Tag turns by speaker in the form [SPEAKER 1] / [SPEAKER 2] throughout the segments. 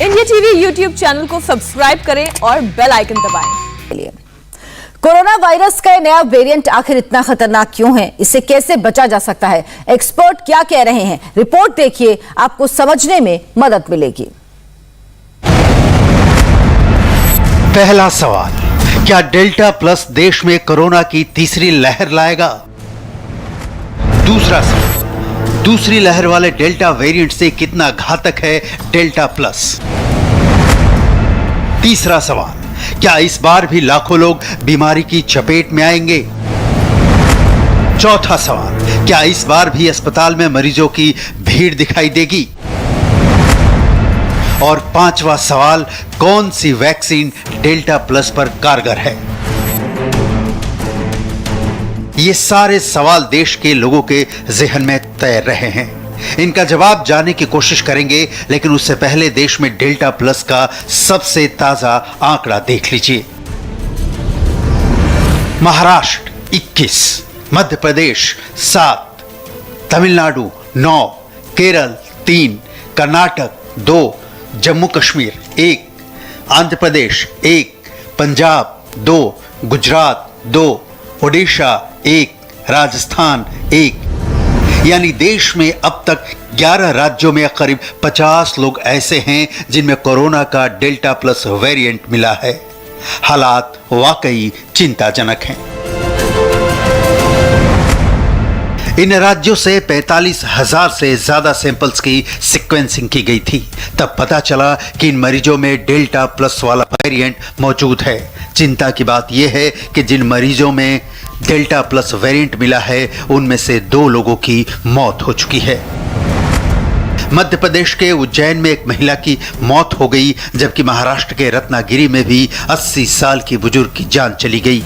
[SPEAKER 1] India TV YouTube channel को subscribe करें और बेल आइकन दबाएं।
[SPEAKER 2] कोरोना वायरस का नया वेरिएंट आखिर इतना खतरनाक क्यों है, इससे कैसे बचा जा सकता है, एक्सपर्ट क्या कह रहे हैं, रिपोर्ट देखिए, आपको समझने में मदद मिलेगी।
[SPEAKER 3] पहला सवाल, क्या डेल्टा प्लस देश में कोरोना की तीसरी लहर लाएगा? दूसरा सवाल, दूसरी लहर वाले डेल्टा वेरिएंट से कितना घातक है डेल्टा प्लस? तीसरा सवाल, क्या इस बार भी लाखों लोग बीमारी की चपेट में आएंगे? चौथा सवाल, क्या इस बार भी अस्पताल में मरीजों की भीड़ दिखाई देगी? और पांचवा सवाल, कौन सी वैक्सीन डेल्टा प्लस पर कारगर है? ये सारे सवाल देश के लोगों के जहन में तैर रहे हैं। इनका जवाब जानने की कोशिश करेंगे, लेकिन उससे पहले देश में डेल्टा प्लस का सबसे ताजा आंकड़ा देख लीजिए। महाराष्ट्र 21, मध्य प्रदेश 7, तमिलनाडु 9, केरल 3, कर्नाटक 2, जम्मू कश्मीर 1, आंध्र प्रदेश 1, पंजाब 2, गुजरात 2, ओडिशा 1, राजस्थान 1। यानी देश में अब तक 11 राज्यों में करीब 50 लोग ऐसे हैं जिनमें कोरोना का डेल्टा प्लस वेरिएंट मिला है। हालात वाकई चिंताजनक हैं। इन राज्यों से 45,000 से ज्यादा सैंपल्स की सीक्वेंसिंग की गई थी। तब पता चला कि इन मरीजों में डेल्टा प्लस वाला वेरिएंट मौजूद है। चिंता की बात यह है कि जिन मरीजों में डेल्टा प्लस वेरिएंट मिला है, उनमें से 2 लोगों की मौत हो चुकी है। मध्य प्रदेश के उज्जैन में एक महिला की मौत हो गई, जबकि महाराष्ट्र के रत्नागिरी में भी 80 साल की बुजुर्ग की जान चली गई।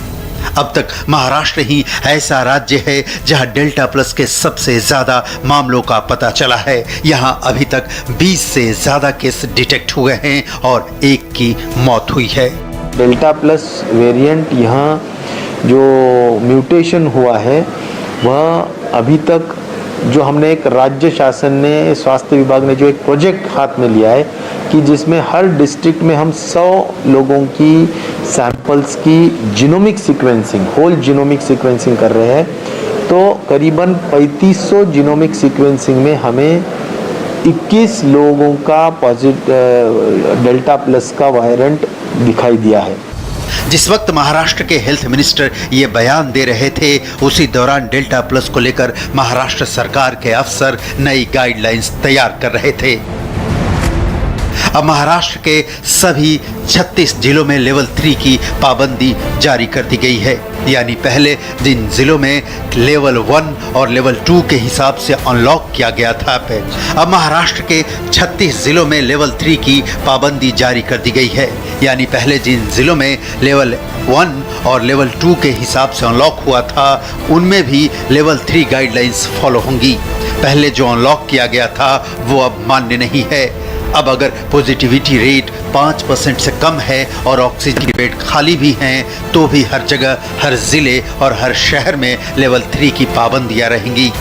[SPEAKER 3] अब तक महाराष्ट्र ही ऐसा राज्य है जहां डेल्टा प्लस के सबसे ज्यादा मामलों का पता चला है। यहां अभी तक 20 से ज्यादा केस डिटेक्ट हुए हैं और 1 की मौत हुई है।
[SPEAKER 4] डेल्टा प्लस वेरिएंट यहाँ जो म्यूटेशन हुआ है, वह अभी तक जो हमने एक राज्य शासन ने, स्वास्थ्य विभाग ने जो एक प्रोजेक्ट हाथ में लिया है कि जिसमें हर डिस्ट्रिक्ट में हम 100 लोगों की सैंपल्स की genomic sequencing, whole genomic sequencing कर रहे हैं, तो करीबन 3500 जीनोमिक सीक्वेंसिंग में हमें 21 लोगों का पॉजिटिव डेल्टा प्लस का वेरिएंट दिखाई दिया है।
[SPEAKER 3] जिस वक्त महाराष्ट्र के हेल्थ मिनिस्टर ये बयान दे रहे थे, उसी दौरान डेल्टा प्लस को लेकर महाराष्ट्र सरकार के अफसर नई गाइडलाइंस तैयार कर रहे थे। अब महाराष्ट्र के सभी 36 जिलों में लेवल 3 की पाबंदी जारी कर दी गई है। यानी पहले जिन जिलों में लेवल 1 और लेवल 2 के हिसाब से अनलॉक किया गया था, अब महाराष्ट्र के 36 जिलों में लेवल 3 की पाबंदी जारी कर दी गई है। यानी पहले जिन जिलों में लेवल 1 और लेवल 2 के हिसाब से अनलॉक हुआ था, उनमें भी लेवल 3 गाइडलाइंस फॉलो होंगी। पहले जो अनलॉक किया गया था वो अब मान्य नहीं है। अब अगर पॉजिटिविटी रेट 5% से कम है और ऑक्सीजन बेड खाली भी हैं, तो भी हर जगह, हर जिले और हर शहर में लेवल 3 की पाबंदियां रहेंगी।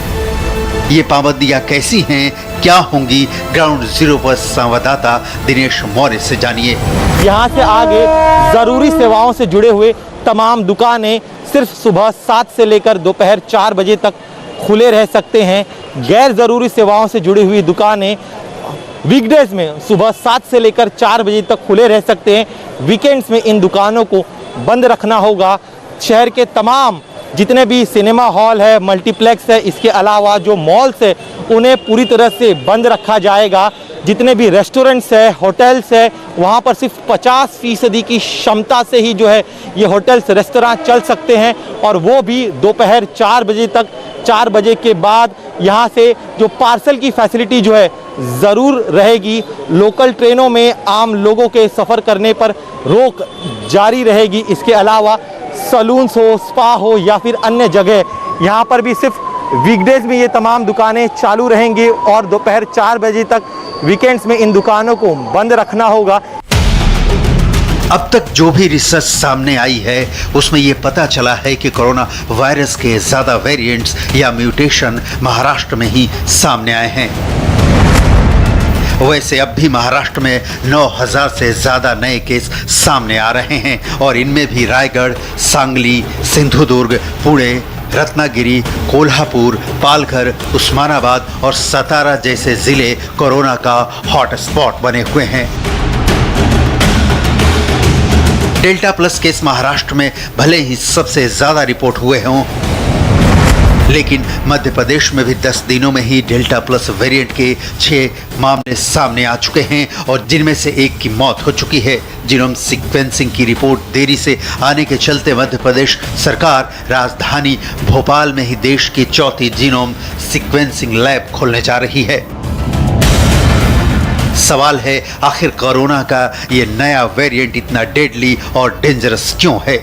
[SPEAKER 3] ये पाबंदियां कैसी हैं, क्या होंगी, ग्राउंड जीरो पर संवाददाता दिनेश मौर्य से जानिए।
[SPEAKER 5] यहाँ से आगे जरूरी सेवाओं से जुड़े हुए तमाम दुकानें सिर्फ सुबह 7 से लेकर दोपहर 4 बजे तक खुले रह सकते हैं। गैर जरूरी सेवाओं से जुड़ी हुई दुकानें वीकडेज में सुबह 7 से लेकर 4 बजे तक खुले रह सकते हैं। वीकेंड्स में इन दुकानों को बंद रखना होगा। शहर के तमाम जितने भी सिनेमा हॉल है, मल्टीप्लेक्स है, इसके अलावा जो मॉल्स है, उन्हें पूरी तरह से बंद रखा जाएगा। जितने भी रेस्टोरेंट्स है, होटल्स है, वहाँ पर सिर्फ 50% की क्षमता से ही जो है ये होटल्स, रेस्तरां चल सकते हैं, और वो भी दोपहर 4 बजे तक। 4 बजे के बाद यहाँ से जो पार्सल की फैसिलिटी जो है ज़रूर रहेगी। लोकल ट्रेनों में आम लोगों के सफ़र करने पर रोक जारी रहेगी। इसके अलावा सलून्स हो, स्पा हो या फिर अन्य जगह, यहाँ पर भी सिर्फ वीकडेज में ये तमाम दुकानें चालू रहेंगी और दोपहर 4 बजे तक वीकेंड्स में इन दुकानों को बंद रखना होगा।
[SPEAKER 3] अब तक जो भी रिसर्च सामने आई है, उसमें यह पता चला है कि कोरोना वायरस के ज्यादा वेरिएंट्स या म्यूटेशन महाराष्ट्र में ही सामने आए हैं। वैसे अब भी महाराष्ट्र में 9,000 से ज्यादा नए केस सामने आ रहे हैं और इनमें भी रायगढ़, सांगली, सिंधुदुर्ग, पुणे, रत्नागिरी, कोल्हापुर, पालघर, उस्मानाबाद और सतारा जैसे जिले कोरोना का हॉट स्पॉट बने हुए हैं। डेल्टा प्लस केस महाराष्ट्र में भले ही सबसे ज्यादा रिपोर्ट हुए हों, लेकिन मध्य प्रदेश में भी 10 दिनों में ही डेल्टा प्लस वेरिएंट के 6 मामले सामने आ चुके हैं और जिनमें से एक की मौत हो चुकी है। जीनोम सीक्वेंसिंग की रिपोर्ट देरी से आने के चलते मध्य प्रदेश सरकार राजधानी भोपाल में ही देश की चौथी जीनोम सीक्वेंसिंग लैब खोलने जा रही है। सवाल है, आखिर कोरोना का ये नया वेरिएंट इतना डेडली और डेंजरस क्यों है?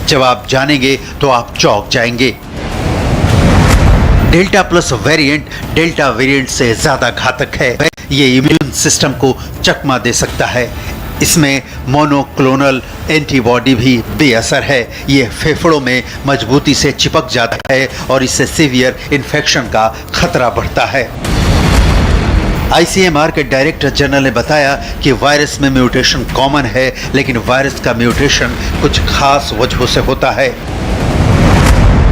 [SPEAKER 3] जवाब जानेंगे तो आप चौंक जाएंगे। Delta plus variant delta variant से ज्यादा घातक है। ये इम्यून सिस्टम को चकमा दे सकता है। इसमें मोनोक्लोनल एंटीबॉडी भी बेअसर है। ये फेफड़ों में मजबूती से चिपक जाता है और इससे सीवियर इन्फेक्शन का खतरा बढ़ता है। ICMR के डायरेक्टर जनरल ने बताया कि वायरस में म्यूटेशन कॉमन है, लेकिन वायरस का म्यूटेशन कुछ खास वजहों से होता है।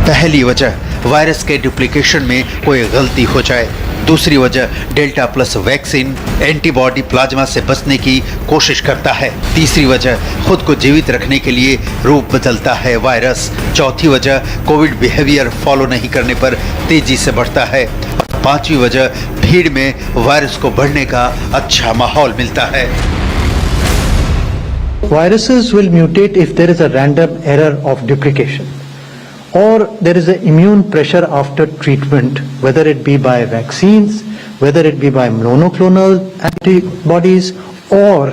[SPEAKER 3] पहली वजह, वायरस के डुप्लीकेशन में कोई गलती हो जाए। दूसरी वजह, delta plus vaccine antibody plasma से बचने की कोशिश करता है। तीसरी वजह, खुद को जीवित रखने के लिए रूप बदलता है वायरस। चौथी वजह, कोविड बिहेवियर फॉलो नहीं करने पर तेजी से बढ़ता है। पांचवी वजह, भीड़ में वायरस को बढ़ने का अच्छा माहौल मिलता है।
[SPEAKER 6] Viruses will mutate if there is a random error of duplication, or there is an immune pressure after treatment, whether it be by vaccines, whether it be by monoclonal antibodies, or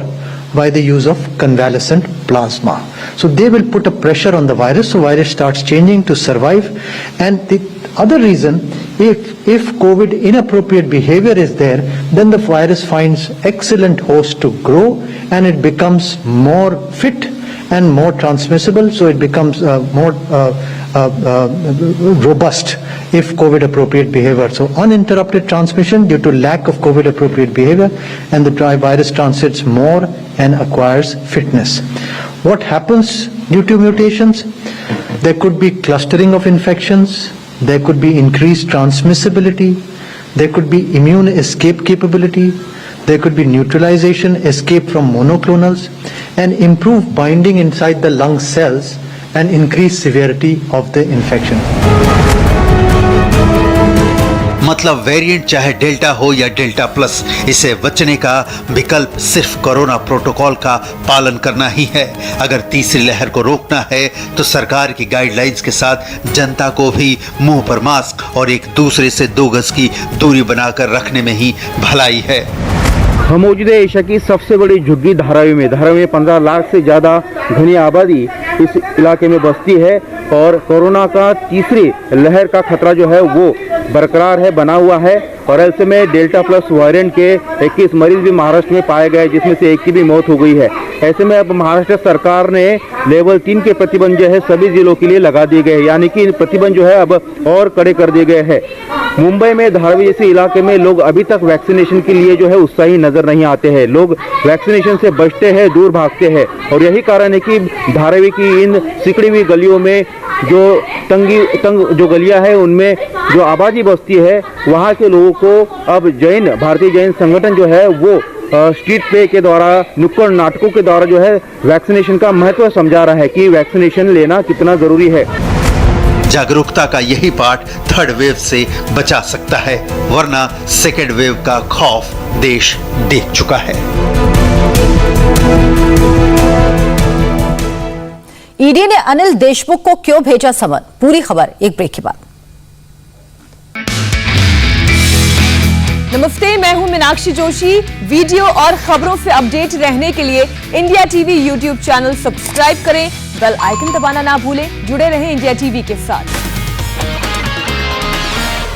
[SPEAKER 6] by the use of convalescent plasma. So they will put a pressure on the virus, so virus starts changing to survive. And the other reason, if COVID inappropriate behavior is there, then the virus finds excellent host to grow and it becomes more fit and more transmissible, so it becomes more robust if COVID appropriate behavior. So uninterrupted transmission due to lack of COVID appropriate behavior, and the dry virus transits more and acquires fitness. What happens due to mutations? There could be clustering of infections, there could be increased transmissibility, there could be immune escape capability, there could be neutralization, escape from monoclonals, and improved binding inside the lung cells and increased severity of the infection.
[SPEAKER 3] मतलब variant चाहे delta हो या delta plus, इसे बचने का विकल्प सिर्फ corona protocol का पालन करना ही है। अगर तीसरी लहर को रोकना है तो सरकार की गाइडलाइंस के साथ जनता को भी मुंह पर मास्क और एक दूसरे से 2 गज की दूरी बनाकर रखने में ही भलाई है।
[SPEAKER 7] हम मौजूद है एशिया की सबसे बड़ी झुग्गी धारावी में 15 लाख से ज़्यादा घनी आबादी इस इलाके में बसती है और कोरोना का तीसरी लहर का खतरा जो है वो बरकरार है, बना हुआ है। और ऐसे में डेल्टा प्लस वेरिएंट के 21 मरीज भी महाराष्ट्र में पाए गए, जिसमें से एक की भी मौत हो गई है। ऐसे में अब महाराष्ट्र सरकार ने लेवल 3 के प्रतिबंध जो है सभी जिलों के लिए लगा दिए गए, यानी कि प्रतिबंध जो है अब और कड़े कर दिए गए हैं। मुंबई में धारावी जैसे इलाके में लोग अभी तक वैक्सीनेशन के लिए जो है उत्साही नजर नहीं आते हैं। लोग वैक्सीनेशन से बचते हैं, दूर भागते हैं और यही कारण है कि धारावी की इन सिकड़ी हुई गलियों में जो तंग जो गलियां है उनमें जो आबादी बसती है, वहाँ के लोगों को अब भारतीय जैन संगठन जो है वो स्ट्रीट प्ले के द्वारा, नुक्कड़ नाटकों के द्वारा जो है वैक्सीनेशन का महत्व समझा रहा है कि वैक्सीनेशन लेना कितना जरूरी है।
[SPEAKER 3] जागरूकता का यही पाठ थर्ड वेव से बचा सकता है, वरना सेकेंड वेव का खौफ देश देख चुका है।
[SPEAKER 2] ईडी ने अनिल देशमुख को क्यों भेजा समन? पूरी खबर एक ब्रेक के बाद।
[SPEAKER 1] नमस्ते, मैं हूं मीनाक्षी जोशी। वीडियो और खबरों से अपडेट रहने के लिए India TV YouTube channel subscribe करें, बेल आइकन दबाना ना भूलें। जुड़े रहें इंडिया टीवी के साथ।